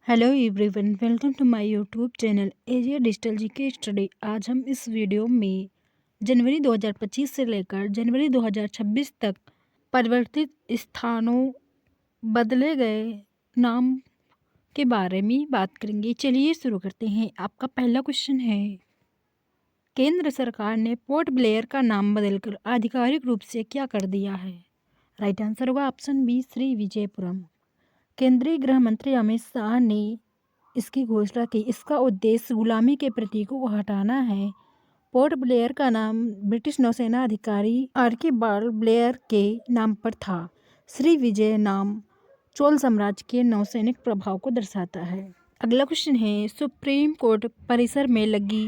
Hello everyone, welcome to my YouTube channel एजिया digital GK study. आज हम इस वीडियो में जनवरी 2025 से लेकर जनवरी 2026 तक परिवर्तित स्थानों, बदले गए नाम के बारे में बात करेंगे। चलिए शुरू करते हैं। आपका पहला क्वेश्चन है, केंद्र सरकार ने पोर्ट ब्लेयर का नाम बदलकर आधिकारिक रूप से क्या कर दिया है? राइट आंसर होगा ऑप्शन बी, श्री विजयपुरम। केंद्रीय गृह मंत्री अमित शाह ने इसकी घोषणा की। इसका उद्देश्य गुलामी के प्रतीकों को हटाना है। पोर्ट ब्लेयर का नाम ब्रिटिश नौसेना अधिकारी आर्कीबाल्ड ब्लेयर के नाम पर था। श्री विजय नाम चोल साम्राज्य के नौसैनिक प्रभाव को दर्शाता है। अगला क्वेश्चन है, सुप्रीम कोर्ट परिसर में लगी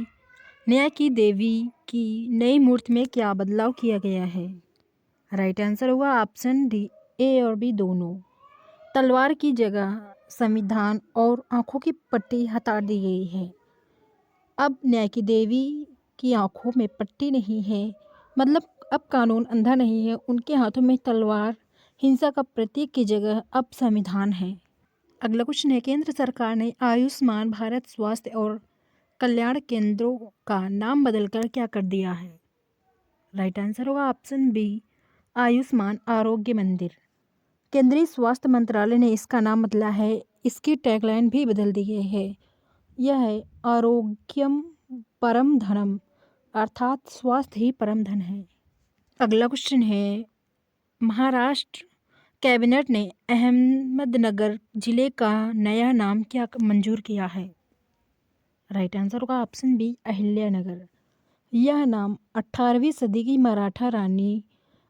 न्याय की देवी की नई मूर्ति में क्या बदलाव किया गया है? राइट आंसर होगा ऑप्शन डी, ए और बी दोनों। तलवार की जगह संविधान और आंखों की पट्टी हटा दी गई है। अब न्याय की देवी की आंखों में पट्टी नहीं है, मतलब अब कानून अंधा नहीं है। उनके हाथों में तलवार हिंसा का प्रतीक की जगह अब संविधान है। अगला क्वेश्चन है, केंद्र सरकार ने आयुष्मान भारत स्वास्थ्य और कल्याण केंद्रों का नाम बदलकर क्या कर दिया है? राइट आंसर होगा ऑप्शन बी, आयुष्मान आरोग्य मंदिर। केंद्रीय स्वास्थ्य मंत्रालय ने इसका नाम बदला है। इसकी टैगलाइन भी बदल दी गई है। यह है आरोग्यम परम धनम, अर्थात स्वास्थ्य ही परम धन है। अगला क्वेश्चन है, महाराष्ट्र कैबिनेट ने अहमदनगर जिले का नया नाम क्या मंजूर किया है? राइट आंसर होगा ऑप्शन बी, अहिल्यानगर। यह नाम 18वीं सदी की मराठा रानी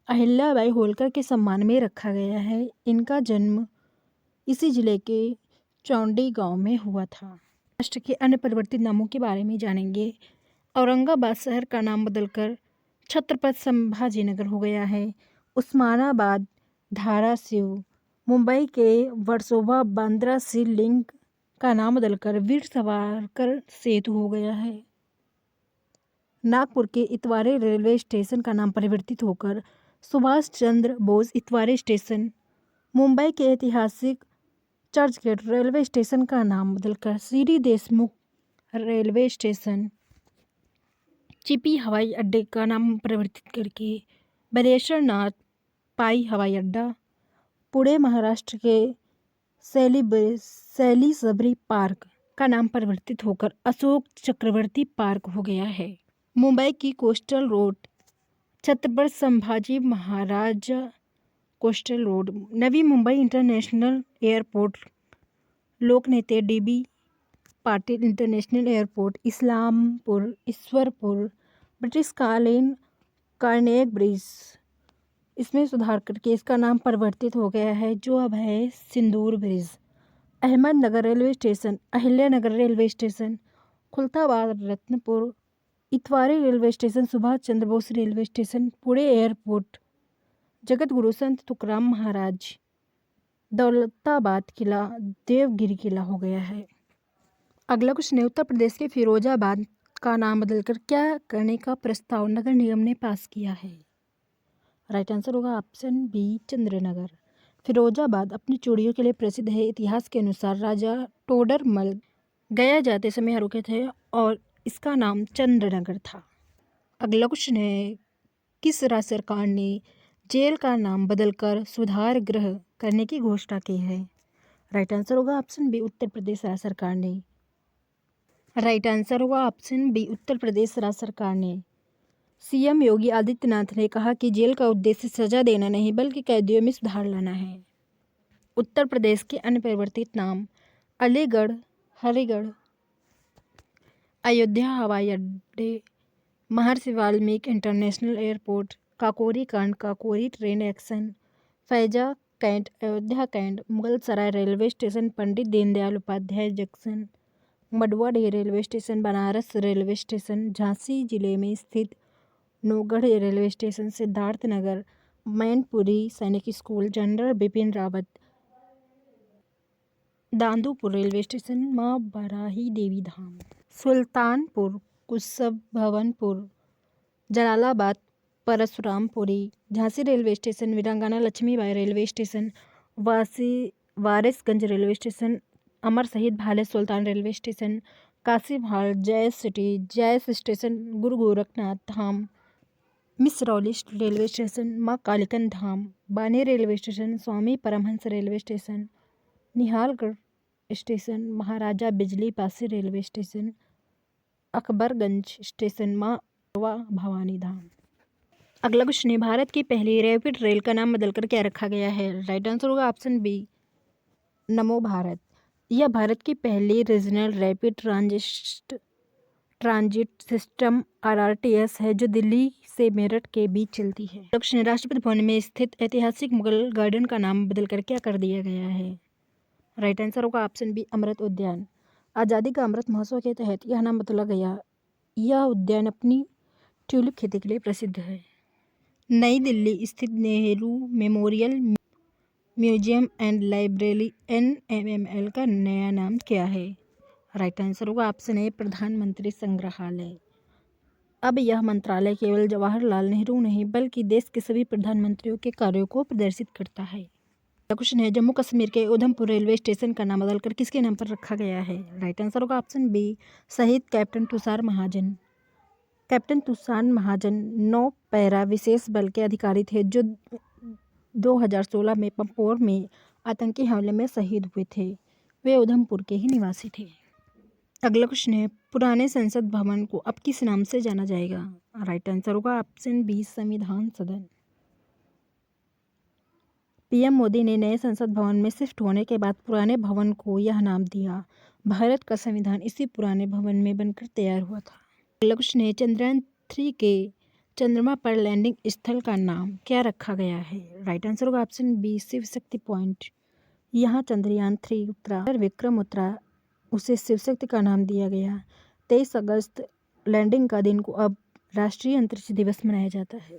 अहिल्याबाई होलकर के सम्मान में रखा गया है। इनका जन्म इसी जिले के चौंडी गांव में हुआ था। राष्ट्र के अन्य परिवर्तित नामों के बारे में जानेंगे। औरंगाबाद शहर का नाम बदलकर छत्रपति संभाजीनगर हो गया है। उस्मानाबाद धाराशिव, मुंबई के वर्सोवा बांद्रा सी लिंक का नाम बदलकर वीर सावरकर सेतु हो गया है। नागपुर के इतवारे रेलवे स्टेशन का नाम परिवर्तित होकर सुभाष चंद्र बोस इतवारे स्टेशन, मुंबई के ऐतिहासिक चर्चगेट रेलवे स्टेशन का नाम बदलकर CD Deshmukh railway station, Chipi हवाई अड्डे का नाम परिवर्तित करके बलेश्वरनाथ पाई हवाई अड्डा, पुणे महाराष्ट्र के सैलीसबरी पार्क का नाम परिवर्तित होकर अशोक चक्रवर्ती पार्क हो गया है। मुंबई की coastal road Chhatrapati Sambhaji Maharaj coastal road, Navi Mumbai international airport, Lokneta DB Patil international airport, Islampur Ishwarpur, ब्रिटिशकालीन कार्नेग ब्रिज, इसमें सुधार करके इसका नाम परिवर्तित हो गया है, जो अब है Sindoor bridge. Ahmednagar railway station, Ahilyanagar railway station, Khultabad Ratnapur, Itwari railway station, Subhash Chandra Bose railway station, Pune airport, Jagat Guru संत तुकाराम महाराज, दौलताबाद किला, देवगिरी किला हो गया है। अगला क्वेश्चन है, उत्तर प्रदेश के फिरोजाबाद का नाम बदलकर क्या करने का प्रस्ताव नगर निगम ने पास किया है? राइट आंसर होगा ऑप्शन बी, चंद्रनगर। फिरोजाबाद अपनी चूड़ियों के लिए प्रसिद्ध है। इतिहास के अनुसार राजा टोडरमल गया जाते समय रुके थे और इसका नाम चंद्रनगर था। अगला क्वेश्चन है, किस राज्य सरकार ने जेल का नाम बदलकर सुधार गृह करने की घोषणा की है? राइट आंसर होगा ऑप्शन बी, उत्तर प्रदेश राज्य सरकार ने। राइट आंसर होगा ऑप्शन बी, उत्तर प्रदेश राज्य सरकार ने। सीएम योगी आदित्यनाथ ने कहा कि जेल का उद्देश्य सजा देना नहीं बल्कि कैदियों में सुधार लाना है। उत्तर प्रदेश के अन्य परिवर्तित नाम अलीगढ़, हरिगढ़, अयोध्या हवाई अड्डे, महर्षि Valmiki international airport, Kakori Kand, Kakori train action, फैजा cantt, Ayodhya cantt, Mughal Sarai railway station, Pandit Deendayal Upadhyay junction, Manduadih railway station, Banaras railway station, Jhansi जिले में स्थित Naugarh railway station, Siddharth Nagar, Mainpuri Sainik school, general Bipin Rawat, Dandupur railway station, Maa Barahi Devi Dham, Sultanpur, Kushab Bhawanpur, Jalalabad, Parshurampuri, Jhansi railway station, Veerangana Lakshmibai railway station, Warisganj railway station, Amar Shaheed Bhale Sultan railway station, Kasim hall, जैस city, Jais station, Guru Gorakhnath Dham, Misrauli railway station, Maa Kalikan Dham, Bani railway station, Swami Paramhans railway station, Nihalgarh station, Maharaja Bijli Pasi railway station, Akbarganj station, Maa Bhavani धाम। अगला question है, भारत की पहली rapid rail का नाम बदलकर क्या रखा गया है? राइट आंसर होगा ऑप्शन बी, नमो भारत। यह भारत की पहली regional rapid transit system RRTS है जो दिल्ली से मेरठ के बीच चलती है। क्वेश्चन है, राष्ट्रपति भवन में स्थित ऐतिहासिक मुगल गार्डन का नाम बदलकर क्या कर दिया गया है? राइट आंसर होगा ऑप्शन बी, अमृत उद्यान। आज़ादी का अमृत महोत्सव के तहत यह नाम बदला गया। यह उद्यान अपनी ट्यूलिप खेती के लिए प्रसिद्ध है। नई दिल्ली स्थित Nehru memorial museum and library NMML का नया नाम क्या है? राइट आंसर होगा ऑप्शन ए, प्रधानमंत्री संग्रहालय। अब यह मंत्रालय केवल जवाहरलाल नेहरू नहीं बल्कि देश के सभी प्रधानमंत्रियों के कार्यों को प्रदर्शित करता है। क्वेश्चन है, जम्मू कश्मीर के उधमपुर रेलवे स्टेशन का नाम बदलकर किसके नाम पर रखा गया है? राइट आंसर होगा ऑप्शन बी, शहीद कैप्टन तुषार महाजन। कैप्टन तुषार महाजन 9 पैरा विशेष बल के अधिकारी थे जो 2016 में पंपोर में आतंकी हमले में शहीद हुए थे। वे उधमपुर के ही निवासी थे। अगला क्वेश्चन है, पुराने संसद भवन को अब किस नाम से जाना जाएगा? राइट आंसर होगा ऑप्शन बी, संविधान सदन। PM मोदी ने नए संसद भवन में शिफ्ट होने के बाद पुराने भवन को यह नाम दिया। भारत का संविधान इसी पुराने भवन में बनकर तैयार हुआ था। अगला क्वेश्चन है, चंद्रयान 3 के चंद्रमा पर लैंडिंग स्थल का नाम क्या रखा गया है? राइट आंसर होगा option B, Shiv Shakti point. यहाँ चंद्रयान 3 उतरा, विक्रम उतरा, उसे शिव शक्ति का नाम दिया गया। 23 अगस्त लैंडिंग का दिन को अब राष्ट्रीय अंतरिक्ष दिवस मनाया जाता है।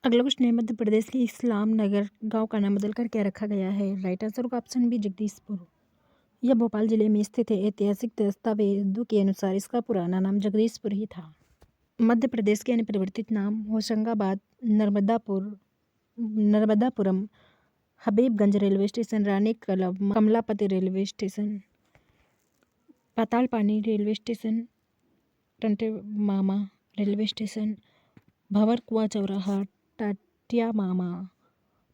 अगला क्वेश्चन है, मध्य प्रदेश के इस्लाम नगर गांव का नाम बदलकर क्या रखा गया है? राइट आंसर होगा ऑप्शन बी, जगदीशपुर। यह भोपाल जिले में स्थित है। ऐतिहासिक दस्तावेजों के अनुसार इसका पुराना नाम जगदीशपुर ही था। मध्य प्रदेश के अन्य परिवर्तित नाम Hoshangabad, Narmadapuram, Habibganj railway station, Rani Kamlapati railway station, Patalpani railway station, Tantya Mama railway station, Bhanwarkuan Chauraha, टाटिया मामा,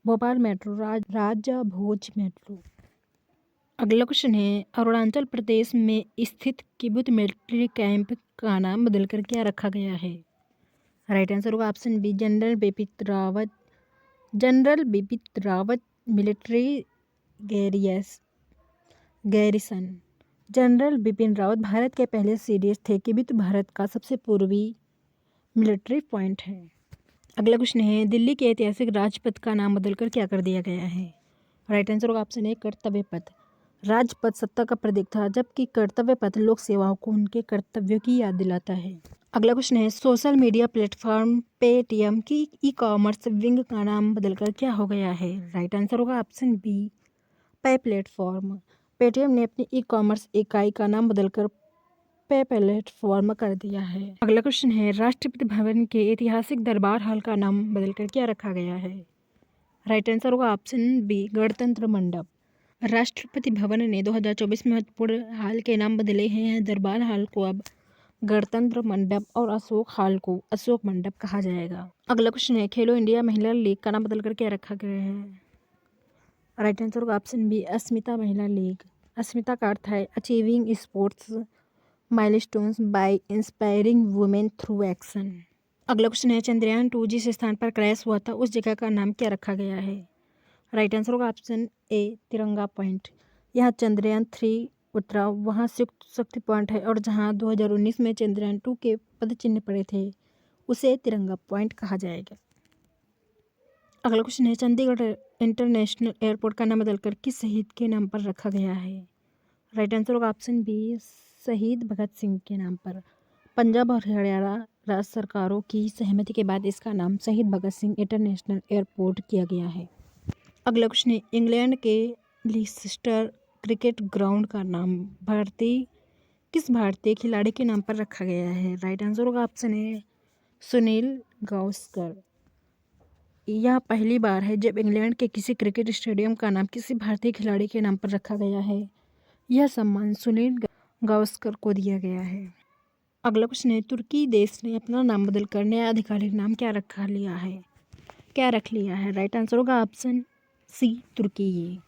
भोपाल मेट्रो, राजा भोज मेट्रो। अगला क्वेश्चन है, अरुणाचल प्रदेश में स्थित किबुत मिलिट्री कैंप का नाम बदलकर क्या रखा गया है? राइट आंसर होगा option B, general Bipin Rawat military garrison. General Bipin Rawat Bharat के पहले CDS थे। किबुत भारत का सबसे पूर्वी मिलिट्री पॉइंट है। अगला क्वेश्चन है, दिल्ली के ऐतिहासिक राजपथ का नाम बदलकर क्या कर दिया गया है? राइट आंसर होगा ऑप्शन ए, कर्तव्य पथ। राजपथ सत्ता का प्रतीक था जबकि कर्तव्य पथ लोक सेवाओं को उनके कर्तव्यों की याद दिलाता है। अगला क्वेश्चन है, सोशल मीडिया प्लेटफॉर्म पेटीएम की ई-कॉमर्स विंग का नाम बदलकर क्या हो गया है? राइट आंसर होगा ऑप्शन बी, पे प्लेटफॉर्म। पेटीएम ने अपनी ई-कॉमर्स इकाई का नाम बदलकर पे प्लेटफॉर्म कर दिया है। अगला क्वेश्चन है, राष्ट्रपति भवन के ऐतिहासिक दरबार हॉल का नाम बदलकर क्या रखा गया है? राइट आंसर होगा ऑप्शन बी, गणतंत्र मंडप। राष्ट्रपति भवन ने 2024 में महत्वपूर्ण हाल के नाम बदले हैं। दरबार हॉल को अब गणतंत्र मंडप और अशोक हॉल को अशोक मंडप कहा जाएगा। अगला क्वेश्चन है, खेलो इंडिया महिला लीग का नाम बदलकर क्या रखा गया है? राइट आंसर होगा option B, Asmita Mahila league. Asmita का अर्थ है achieving sports milestones by inspiring women through action. अगला क्वेश्चन है, चंद्रयान 2 जिस स्थान पर क्रैश हुआ था उस जगह का नाम क्या रखा गया है? राइट आंसर होगा ऑप्शन ए, तिरंगा पॉइंट। यहाँ चंद्रयान 3 उतरा, वहाँ शक्ति पॉइंट है और जहाँ 2019 में चंद्रयान 2 के पद चिन्ह पड़े थे उसे तिरंगा पॉइंट कहा जाएगा। अगला क्वेश्चन है, चंडीगढ़ इंटरनेशनल एयरपोर्ट का नाम बदलकर किस शहीद के नाम पर रखा गया है? राइट आंसर होगा ऑप्शन बी, शहीद भगत सिंह के नाम पर। पंजाब और हरियाणा राज्य सरकारों की सहमति के बाद इसका नाम शहीद भगत सिंह इंटरनेशनल एयरपोर्ट किया गया है। अगला क्वेश्चन है, इंग्लैंड के लीसेस्टर क्रिकेट ग्राउंड का नाम किस भारतीय खिलाड़ी के नाम पर रखा गया है? राइट आंसर होगा ऑप्शन ए, सुनील गावस्कर। यह पहली बार है जब इंग्लैंड के किसी क्रिकेट स्टेडियम का नाम किसी भारतीय खिलाड़ी के नाम पर रखा गया है। यह सम्मान सुनील गावस्कर को दिया गया है। अगला क्वेश्चन है, तुर्की देश ने अपना नाम बदलकर नया आधिकारिक नाम क्या रख लिया है? राइट आंसर होगा ऑप्शन सी, तुर्की।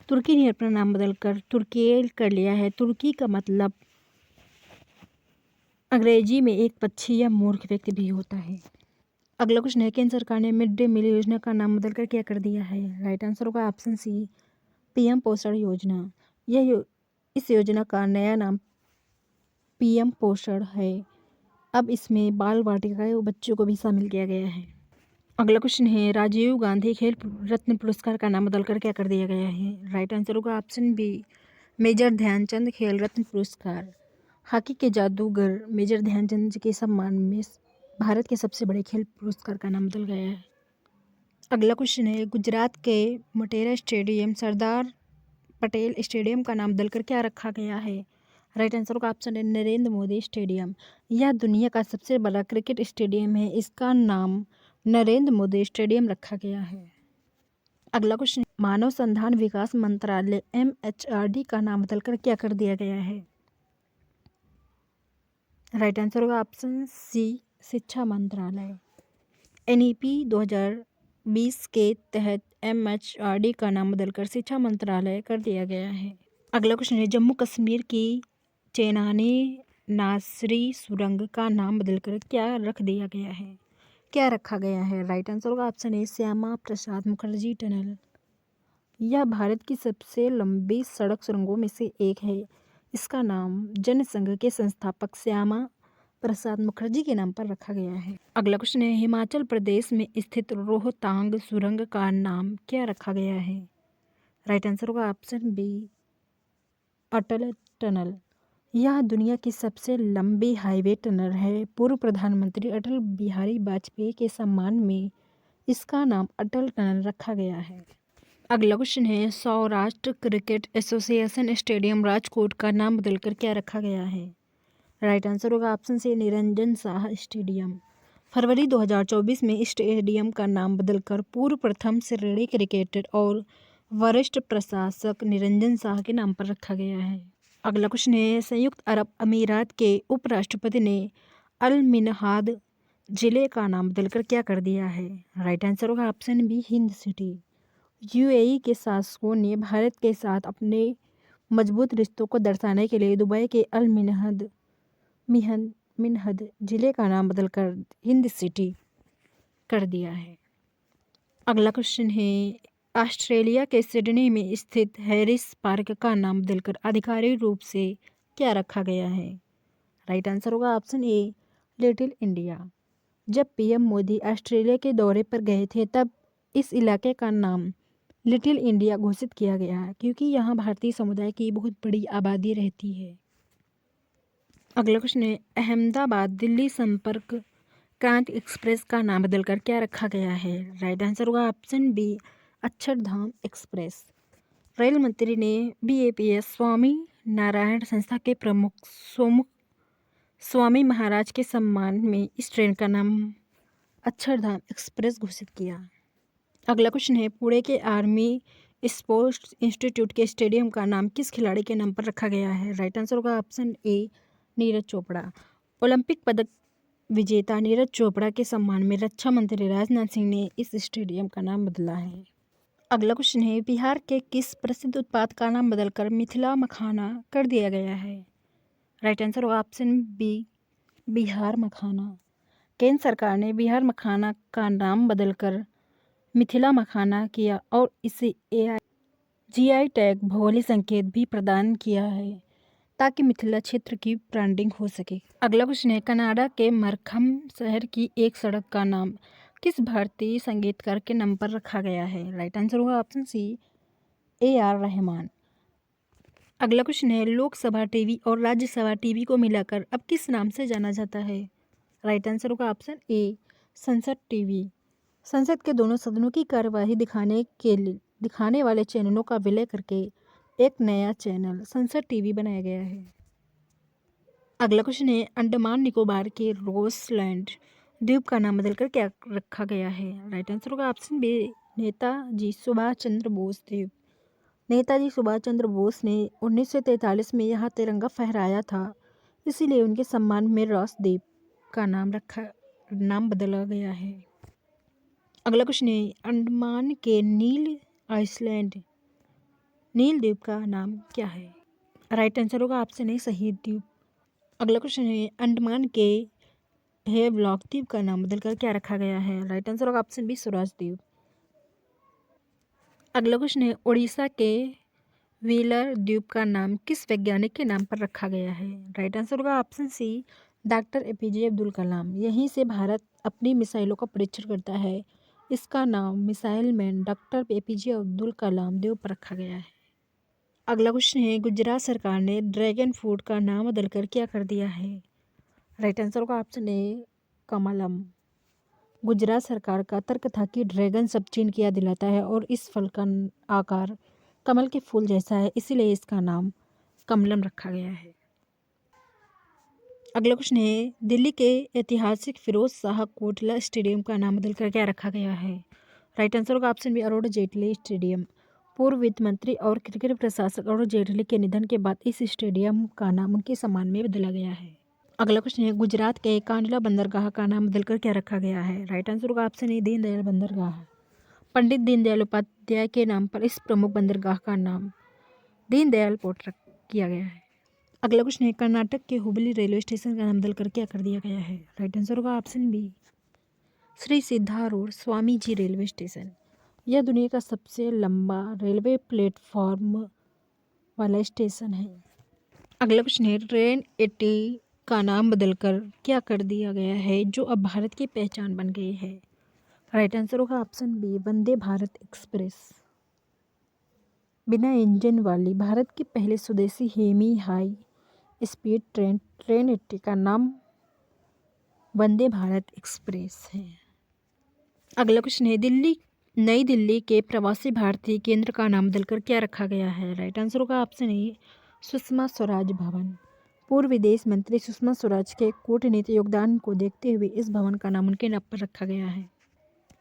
तुर्की ने अपना नाम बदलकर तुर्कियल कर लिया है। तुर्की का मतलब अंग्रेजी में एक पक्षी या मूर्ख व्यक्ति भी होता है। अगला क्वेश्चन है, केंद्र सरकार ने मिड डे मील योजना का नाम बदलकर क्या कर दिया है? राइट आंसर होगा ऑप्शन सी, पीएम पोषण योजना। इस योजना का नया नाम पीएम पोषण है। अब इसमें बाल वाटिका और बच्चों को भी शामिल किया गया है। अगला क्वेश्चन है, राजीव गांधी खेल रत्न पुरस्कार का नाम बदलकर क्या कर दिया गया है? राइट आंसर होगा ऑप्शन बी, मेजर ध्यानचंद खेल रत्न पुरस्कार। हॉकी के जादूगर मेजर ध्यानचंद के सम्मान में भारत के सबसे बड़े खेल पुरस्कार का नाम बदल गया है। अगला क्वेश्चन है, गुजरात के मोटेरा स्टेडियम सरदार पटेल स्टेडियम का नाम बदलकर क्या रखा गया है? राइट आंसर होगा ऑप्शन है, नरेंद्र मोदी स्टेडियम। यह दुनिया का सबसे बड़ा क्रिकेट स्टेडियम है। इसका नाम नरेंद्र मोदी स्टेडियम रखा गया है। अगला क्वेश्चन, मानव संसाधन विकास मंत्रालय MHRD का नाम बदलकर क्या कर दिया गया है? राइट आंसर होगा ऑप्शन सी, शिक्षा मंत्रालय। NEP 2020 के तहत MHRD का नाम बदलकर शिक्षा मंत्रालय कर दिया गया है। अगला क्वेश्चन है, जम्मू कश्मीर की चेनानी नासरी सुरंग का नाम बदलकर क्या रखा गया है? राइट आंसर होगा ऑप्शन ए, श्यामा प्रसाद मुखर्जी टनल। यह भारत की सबसे लंबी सड़क सुरंगों में से एक है। इसका नाम जनसंघ के संस्थापक श्यामा प्रसाद मुखर्जी के नाम पर रखा गया है। अगला क्वेश्चन है, हिमाचल प्रदेश में स्थित रोहतांग सुरंग का नाम क्या रखा गया है? राइट आंसर होगा ऑप्शन बी, अटल टनल। यह दुनिया की सबसे लंबी हाईवे टनल है। पूर्व प्रधानमंत्री अटल बिहारी वाजपेयी के सम्मान में इसका नाम अटल टनल रखा गया है। अगला क्वेश्चन है, Saurashtra cricket association stadium Rajkot का नाम बदलकर क्या रखा गया है? राइट आंसर होगा option C, Niranjan Shah stadium. फरवरी 2024 में इस स्टेडियम का नाम बदलकर पूर्व प्रथम श्रेणी क्रिकेटर और वरिष्ठ प्रशासक निरंजन शाह के नाम पर रखा गया है। अगला क्वेश्चन है, संयुक्त अरब अमीरात के उपराष्ट्रपति ने अल मिनहाद जिले का नाम बदलकर क्या कर दिया है? राइट आंसर होगा option B, Hind city. UAE के शासकों ने भारत के साथ अपने मजबूत रिश्तों को दर्शाने के लिए दुबई के अल मिनहद जिले का नाम बदलकर हिंद सिटी कर दिया है। अगला क्वेश्चन है, ऑस्ट्रेलिया के सिडनी में स्थित हैरिस पार्क का नाम बदलकर आधिकारिक रूप से क्या रखा गया है? राइट आंसर होगा ऑप्शन ए, लिटिल इंडिया। जब PM मोदी ऑस्ट्रेलिया के दौरे पर गए थे तब इस इलाके का नाम लिटिल इंडिया घोषित किया गया क्योंकि यहाँ भारतीय समुदाय की बहुत बड़ी आबादी रहती है। अगला क्वेश्चन है, अहमदाबाद दिल्ली संपर्क क्रांति एक्सप्रेस का नाम बदलकर क्या रखा गया है? राइट आंसर होगा option B, Akshardham express. Rail मंत्री ने BAPS स्वामी नारायण संस्था के प्रमुख स्वामी महाराज के सम्मान में इस ट्रेन का नाम अक्षरधाम एक्सप्रेस घोषित किया। अगला क्वेश्चन है, पुणे के आर्मी स्पोर्ट्स इंस्टीट्यूट के स्टेडियम का नाम किस खिलाड़ी के नाम पर रखा गया है? राइट आंसर होगा ऑप्शन ए, नीरज चोपड़ा। ओलंपिक पदक विजेता नीरज चोपड़ा के सम्मान में रक्षा मंत्री राजनाथ सिंह ने इस स्टेडियम का नाम बदला है। अगला क्वेश्चन है, बिहार के किस प्रसिद्ध उत्पाद का नाम बदलकर मिथिला मखाना कर दिया गया है? राइट आंसर होगा ऑप्शन बी, बिहार मखाना। केंद्र सरकार ने बिहार मखाना का नाम बदलकर मिथिला मखाना किया और इसे GI टैग भौगोलिक संकेत भी प्रदान किया है ताकि मिथिला क्षेत्र की ब्रांडिंग हो सके। अगला क्वेश्चन है, कनाडा के मरखम शहर की एक सड़क का नाम किस भारतीय संगीतकार के नाम पर रखा गया है? राइट आंसर होगा ऑप्शन सी, AR रहमान। अगला क्वेश्चन है, लोकसभा टीवी और राज्यसभा टीवी को मिलाकर अब किस नाम से जाना जाता है? राइट आंसर होगा ऑप्शन ए, संसद टीवी। संसद के दोनों सदनों की कार्यवाही दिखाने वाले चैनलों का विलय करके एक नया चैनल संसद टीवी बनाया गया है। अगला क्वेश्चन है, अंडमान निकोबार के रोसलैंड द्वीप का नाम बदलकर क्या रखा गया है? राइट आंसर होगा ऑप्शन बी, नेताजी सुभाष चंद्र बोस द्वीप। नेताजी सुभाष चंद्र बोस ने 1943 में यहाँ तिरंगा फहराया था, इसीलिए उनके सम्मान में रॉस द्वीप का नाम बदला गया है। अगला क्वेश्चन है, अंडमान के नील द्वीप का नाम क्या है? राइट आंसर होगा ऑप्शन ए शहीद द्वीप। अगला क्वेश्चन है, अंडमान के हेवलॉक द्वीप का नाम बदलकर क्या रखा गया है? राइट आंसर होगा ऑप्शन बी स्वराज द्वीप। अगला क्वेश्चन है, उड़ीसा के व्हीलर द्वीप का नाम किस वैज्ञानिक के नाम पर रखा गया है? राइट आंसर होगा option C doctor APJ Abdul Kalam. यहीं से भारत अपनी मिसाइलों का परीक्षण करता है। इसका नाम missile man doctor APJ Abdul Kalam द्वीप पर रखा गया है। अगला क्वेश्चन है, गुजरात सरकार ने ड्रैगन फ्रूट का नाम बदलकर क्या कर दिया है? राइट आंसर होगा ऑप्शन ए कमलम। गुजरात सरकार का तर्क था कि ड्रैगन सब चीन की याद दिलाता है और इस फल का आकार कमल के फूल जैसा है, इसीलिए इसका नाम कमलम रखा गया है। अगला क्वेश्चन है, दिल्ली के ऐतिहासिक फिरोज शाह कोटला स्टेडियम का नाम बदलकर क्या रखा गया है? राइट आंसर होगा option B Arun Jaitley stadium. पूर्व वित्त मंत्री और क्रिकेट प्रशासक अरुण जेटली के निधन के बाद इस स्टेडियम का नाम उनके सम्मान में बदला गया है। अगला क्वेश्चन है, गुजरात के कांडला बंदरगाह का नाम बदलकर क्या रखा गया है? राइट आंसर होगा ऑप्शन ए दीनदयाल बंदरगाह। पंडित दीनदयाल उपाध्याय के नाम पर इस प्रमुख बंदरगाह का नाम दीनदयाल पोर्ट किया गया है। अगला क्वेश्चन है, कर्नाटक के हुबली रेलवे स्टेशन का नाम बदलकर क्या कर दिया गया है? राइट आंसर होगा option B Shri Siddharudha Swami ji railway station. यह दुनिया का सबसे लंबा रेलवे प्लेटफॉर्म वाला स्टेशन है। अगला क्वेश्चन है, ट्रेन 80 का नाम बदलकर क्या कर दिया गया है जो अब भारत की पहचान बन गई है? राइट आंसर होगा option B Vande Bharat express. बिना इंजन वाली भारत की पहली स्वदेशी हेमी हाई स्पीड ट्रेन 80 का नाम वंदे भारत एक्सप्रेस है। अगला क्वेश्चन है, नई दिल्ली के प्रवासी भारतीय केंद्र का नाम बदलकर क्या रखा गया है? राइट आंसर होगा ऑप्शन ए सुषमा स्वराज भवन। पूर्व विदेश मंत्री सुषमा स्वराज के कूटनीतिक योगदान को देखते हुए इस भवन का नाम उनके नाम पर रखा गया है।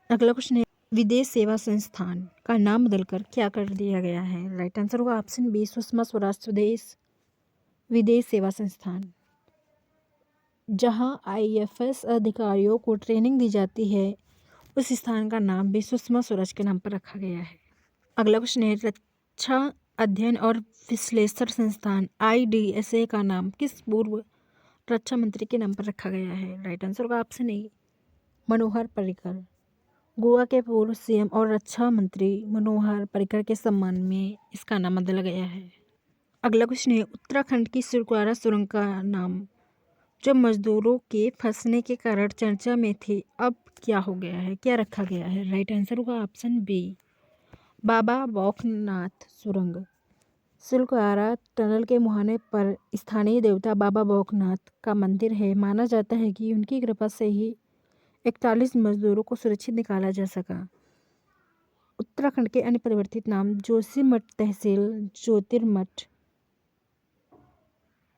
अगला क्वेश्चन है, विदेश सेवा संस्थान का नाम बदलकर क्या कर दिया गया है? राइट आंसर होगा ऑप्शन बी सुषमा स्वराज स्वदेश विदेश सेवा संस्थान। जहां IAS अधिकारियों को ट्रेनिंग दी जाती है, उस स्थान का नाम भी सुषमा स्वराज के नाम पर रखा गया है। अगला क्वेश्चन है, रक्षा अध्ययन और विश्लेषण संस्थान IDSA का नाम किस पूर्व रक्षा मंत्री के नाम पर रखा गया है? राइट आंसर होगा ऑप्शन ए मनोहर पर्रिकर। गोवा के पूर्व CM और रक्षा मंत्री मनोहर पर्रिकर के सम्मान में इसका नाम बदला गया है। अगला क्वेश्चन है, उत्तराखंड की सिरक्वारा सुरंग का नाम जो मजदूरों के फंसने के कारण चर्चा में थे, अब क्या हो गया है, क्या रखा गया है? राइट आंसर होगा ऑप्शन बी बाबा बौखनाथ सुरंग। सिलक्वारा टनल के मुहाने पर स्थानीय देवता बाबा बौखनाथ का मंदिर है। माना जाता है कि उनकी कृपा से ही 41 मजदूरों को सुरक्षित निकाला जा सका। उत्तराखंड के अन्य परिवर्तित नाम जोशीमठ तहसील ज्योतिर्मठ,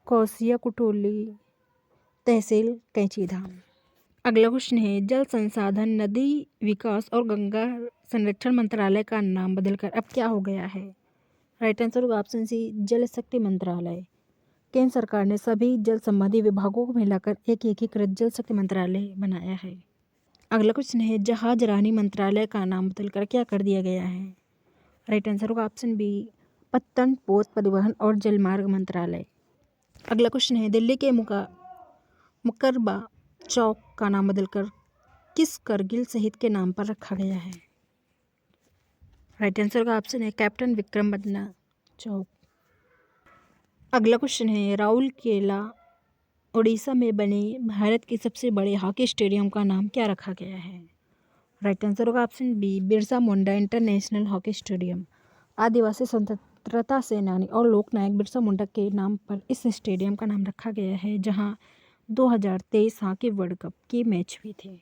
कौसिया कुटोली तहसील कैंचीधाम। अगला क्वेश्चन है, जल संसाधन नदी विकास और गंगा संरक्षण मंत्रालय का नाम बदलकर अब क्या हो गया है? राइट आंसर होगा ऑप्शन सी जल शक्ति मंत्रालय। केंद्र सरकार ने सभी जल संबंधी विभागों को मिलाकर एक एकीकृत जल शक्ति मंत्रालय बनाया है। अगला क्वेश्चन है, जहाज रानी मंत्रालय का नाम बदलकर क्या कर दिया गया है? राइट आंसर होगा ऑप्शन बी पत्तन पोत परिवहन और जलमार्ग मंत्रालय। अगला क्वेश्चन है, दिल्ली के मुकरबा चौक का नाम बदलकर किस करगिल शहीद के नाम पर रखा गया है? राइट आंसर का ऑप्शन है कैप्टन विक्रम बत्रा चौक। अगला क्वेश्चन है, राउरकेला उड़ीसा में बने भारत के सबसे बड़े हॉकी स्टेडियम का नाम क्या रखा गया है? राइट आंसर होगा option B Birsa Munda international hockey stadium. आदिवासी स्वतंत्रता सेनानी और लोकनायक बिरसा मुंडा के नाम पर इस स्टेडियम का नाम रखा गया है, जहां 2023 हॉकी वर्ल्ड कप के मैच हुए थे।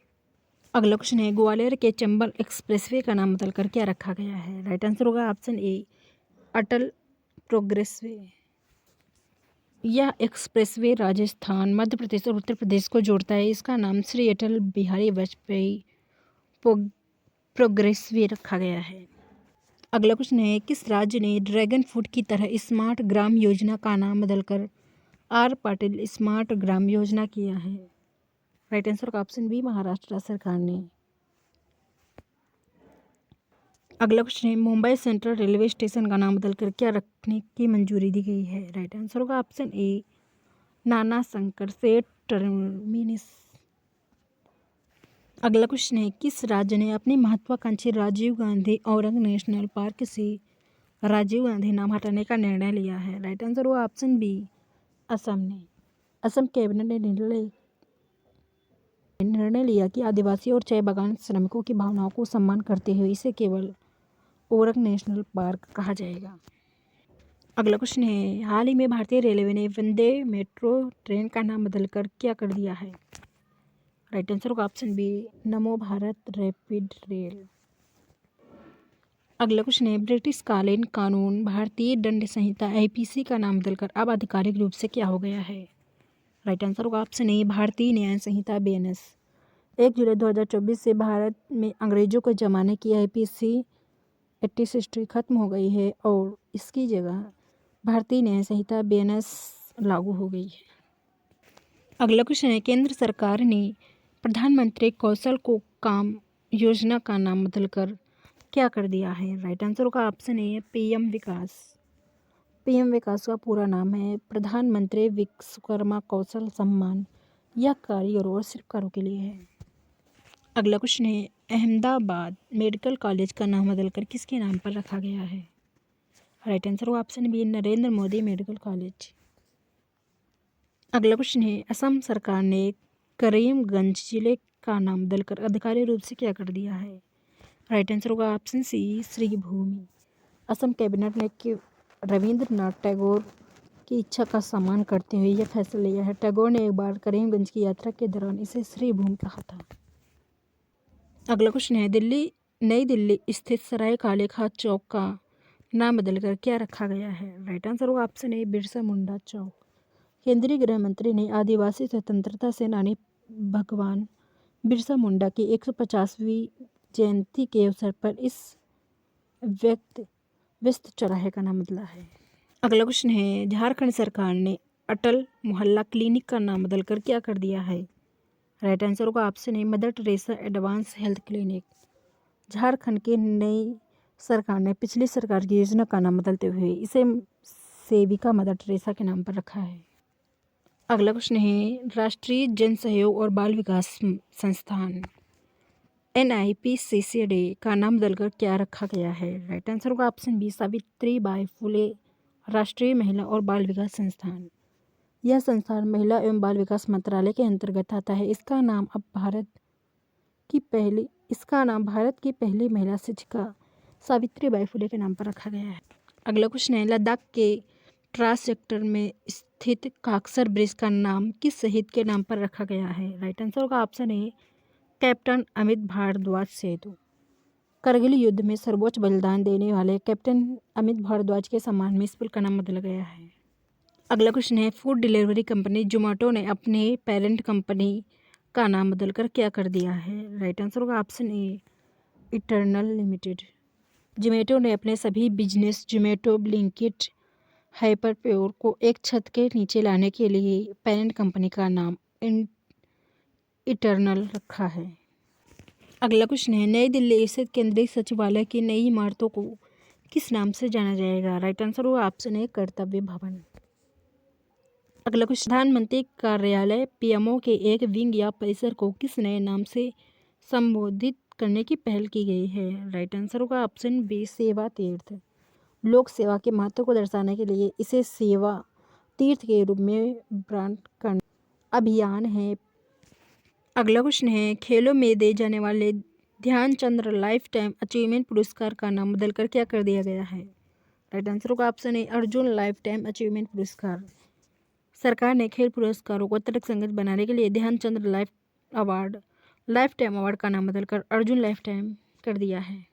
अगला क्वेश्चन है, ग्वालियर के चंबल एक्सप्रेसवे का नाम बदलकर क्या रखा गया है? राइट आंसर होगा ऑप्शन ए अटल प्रोग्रेसवे। यह एक्सप्रेसवे राजस्थान, मध्य प्रदेश और उत्तर प्रदेश को जोड़ता है। इसका नाम श्री अटल बिहारी वाजपेयी प्रोग्रेसवे रखा गया है। अगला क्वेश्चन है, किस राज्य ने ड्रैगन फ्रूट की तरह स्मार्ट ग्राम योजना का नाम बदलकर आर पाटिल स्मार्ट ग्राम योजना किया है? राइट आंसर का ऑप्शन बी, महाराष्ट्र सरकार ने। अगला क्वेश्चन है, मुंबई सेंट्रल रेलवे स्टेशन का नाम बदलकर क्या रखने की मंजूरी दी गई है? राइट आंसर होगा ऑप्शन ए, नाना शंकर शेठ टर्मिनस। अगला क्वेश्चन है, किस राज्य ने अपनी महत्वाकांक्षी राजीव गांधी औरंग नेशनल पार्क से राजीव गांधी नाम हटाने का निर्णय लिया है? राइट आंसर होगा ऑप्शन बी, असम ने। असम कैबिनेट ने निर्णय लिया कि आदिवासी और चाय बागान श्रमिकों की भावनाओं को सम्मान करते हुए इसे केवल औरंग नेशनल पार्क कहा जाएगा। अगला क्वेश्चन है, हाल ही में भारतीय रेलवे ने वंदे मेट्रो ट्रेन का नाम बदलकर क्या कर दिया है? राइट आंसर होगा ऑप्शन बी, नमो भारत रैपिड रेल। अगला क्वेश्चन है, ब्रिटिश कालीन कानून भारतीय दंड संहिता आईपीसी का नाम बदलकर अब आधिकारिक रूप से क्या हो गया है? राइट आंसर होगा ऑप्शन ए, भारतीय न्याय संहिता बीएनएस। 1 जुलाई 2024 से भारत में अंग्रेजों के ज़माने की आईपीसी 86 खत्म हो गई है और इसकी जगह भारतीय न्याय संहिता बीएनएस लागू हो गई है। अगला क्वेश्चन है, केंद्र सरकार ने प्रधानमंत्री कौशल को काम योजना का नाम बदलकर क्या कर दिया है? राइट आंसर होगा option A, PM Vikas. PM Vikas का पूरा नाम है प्रधानमंत्री विश्वकर्मा कौशल सम्मान। यह कारीगरों और शिल्पकारों के लिए है। अगला क्वेश्चन है, अहमदाबाद मेडिकल कॉलेज का नाम बदलकर किसके नाम पर रखा गया है? राइट आंसर होगा option B, Narendra Modi medical college. अगला क्वेश्चन है, असम सरकार ने करीमगंज जिले का नाम बदलकर आधिकारिक रूप से क्या कर दिया है? राइट आंसर होगा option C, Shribhumi. Assam cabinet ने रविंद्रनाथ टैगोर की इच्छा का सम्मान करते हुए यह फैसला लिया है। टैगोर ने एक बार करीमगंज की यात्रा के दौरान इसे श्रीभूमि कहा था। अगला क्वेश्चन है, नई दिल्ली स्थित सराय काले खां चौक का नाम बदलकर क्या रखा गया है? राइट आंसर होगा ऑप्शन ए, बिरसा मुंडा चौक। केंद्रीय गृह मंत्री ने आदिवासी स्वतंत्रता सेनानी भगवान बिरसा मुंडा की 150वीं जयंती के अवसर पर इस व्यस्त चौराहे का नाम बदला है। अगला क्वेश्चन है, झारखंड सरकार ने अटल मोहल्ला क्लिनिक का नाम बदलकर क्या कर दिया है? राइट आंसर होगा ऑप्शन ए, mother Teresa advance health clinic. Jharkhand की नई सरकार ने पिछली सरकार की योजना का नाम बदलते हुए इसे सेविका मदर टेरेसा के नाम पर रखा है। अगला क्वेश्चन है, राष्ट्रीय जन सहयोग और बाल विकास संस्थान NIPCCD का नाम बदलकर क्या रखा गया है? राइट आंसर होगा ऑप्शन बी, सावित्रीबाई फुले राष्ट्रीय महिला और बाल विकास संस्थान। यह संस्थान महिला एवं बाल विकास मंत्रालय के अंतर्गत आता है। इसका नाम भारत की पहली महिला शिक्षिका सावित्रीबाई फुले के नाम पर रखा गया है। अगला क्वेश्चन है, लद्दाख के ट्रास सेक्टर में स्थित काकसर ब्रिज का नाम किस शहीद के नाम पर रखा गया है? राइट आंसर होगा option A, captain Amit Bhardwaj Setu. Kargil युद्ध में सर्वोच्च बलिदान देने वाले कैप्टन अमित भारद्वाज के सम्मान में इस पुल का नाम बदला गया है। अगला क्वेश्चन है, फूड डिलीवरी कंपनी जोमेटो ने अपने पेरेंट कंपनी का नाम बदलकर क्या कर दिया है? राइट आंसर होगा ऑप्शन ए, इटर्नल लिमिटेड। जोमेटो ने अपने सभी business Zomato, Blinkit, hyper pure को एक छत के नीचे लाने के लिए पेरेंट कंपनी का नाम इटर्नल रखा है। अगला क्वेश्चन है, नई दिल्ली स्थित केंद्रीय सचिवालय की नई इमारतों को किस नाम से जाना जाएगा? राइट आंसर होगा ऑप्शन ए, कर्तव्य भवन। अगला क्वेश्चन, प्रधानमंत्री कार्यालय PMO के एक विंग या परिसर को किस नए नाम से संबोधित करने की पहल की गई है? राइट आंसर होगा ऑप्शन बी, सेवा तीर्थ। लोक सेवा के महत्व को दर्शाने के लिए इसे सेवा तीर्थ के रूप में ब्रांड करना अभियान है। अगला क्वेश्चन है, खेलों में दिए जाने वाले ध्यानचंद लाइफ टाइम अचीवमेंट पुरस्कार का नाम बदलकर क्या कर दिया गया है? राइट आंसर होगा ऑप्शन ए, अर्जुन लाइफ टाइम अचीवमेंट पुरस्कार। सरकार ने खेल पुरस्कारों को तर्कसंगत बनाने के लिए ध्यानचंद लाइफ टाइम अवार्ड का नाम बदलकर अर्जुन लाइफ टाइम कर दिया है।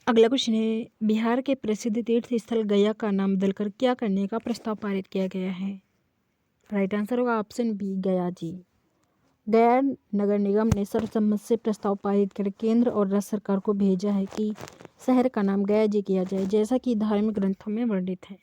अगला क्वेश्चन है, बिहार के प्रसिद्ध तीर्थ स्थल गया का नाम बदलकर क्या करने का प्रस्ताव पारित किया गया है? राइट आंसर होगा ऑप्शन बी, गया जी। गया नगर निगम ने सर्वसम्मति से प्रस्ताव पारित कर केंद्र और राज्य सरकार को भेजा है कि शहर का नाम गया जी किया जाए, जैसा कि धार्मिक ग्रंथों में वर्णित है।